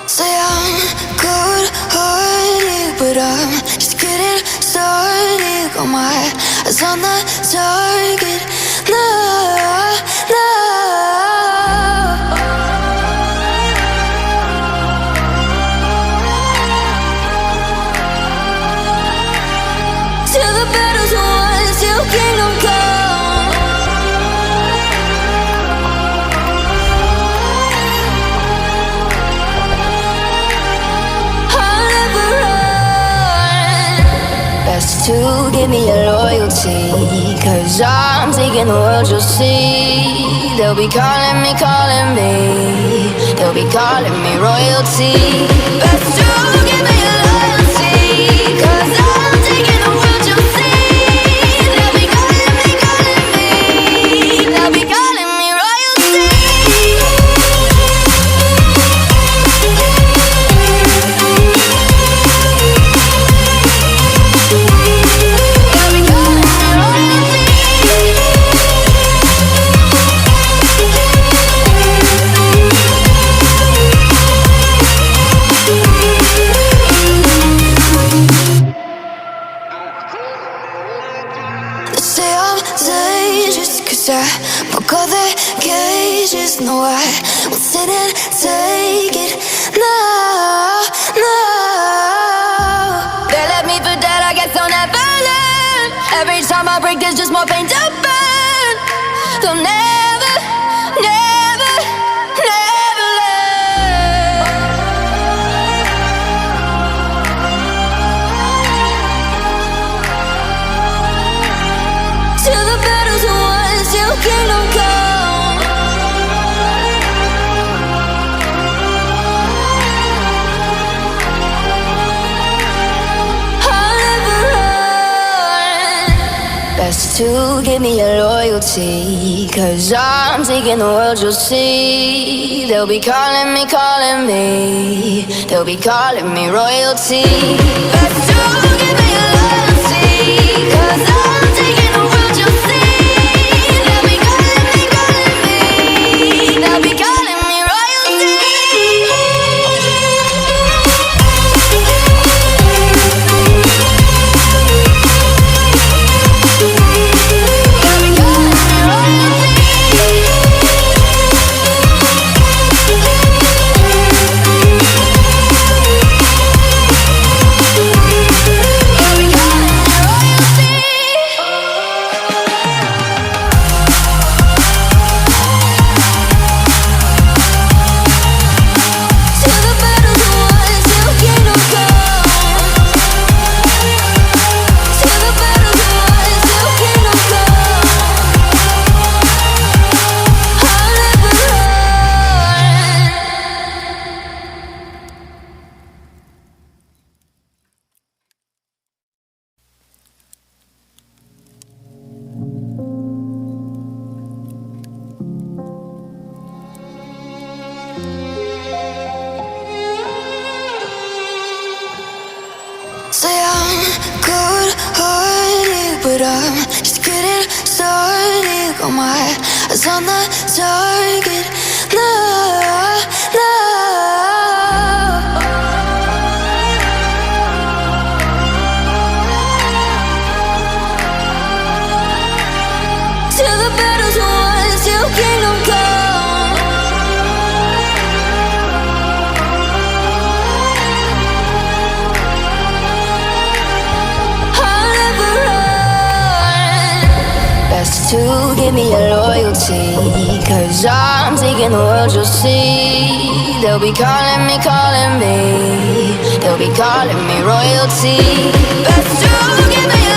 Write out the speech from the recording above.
Say I'm good-hearted, but I'm just getting started. Got my eyes on the target. No, no. Till the battle's won, till kingdom come. I'll never run. Best to give me your loyalty, 'cause I'm taking the world, you'll see. They'll be calling me, they'll be calling me royalty. Best to give me your loyalty, 'cause I'm taking the world, you'll see. They'll be calling me, they'll be calling me royalty. They'll be calling me royalty. They say I'm dangerous, 'cause I broke all their cages. No, I won't sit and take it. No, no. They left me for dead, I guess I'll never learn. Every time I break, there's just more pain to burn. They'll never, never, never learn. Till the battle's won, till kingdom come. I'll never run. Best to give me your loyalty, 'cause I'm taking the world, you'll see. They'll be calling me, they'll be calling me royalty. Best to give me your loyalty, 'cause I'm taking the world, you'll see. They'll be calling me, they'll be calling me royalty. They'll be calling me royalty. They'll be calling me royalty. Till the battle's won, till kingdom come. Till the battle's won, till kingdom come. I'll never run. Say I'm good-hearted, but I'm just getting started. Got my eyes on the target. No, no. Till the battle's won, till kingdom come. I'll never run. Best to give me your loyalty, 'cause I'm taking the world, you'll see. They'll be calling me, they'll be calling me royalty. Best to give me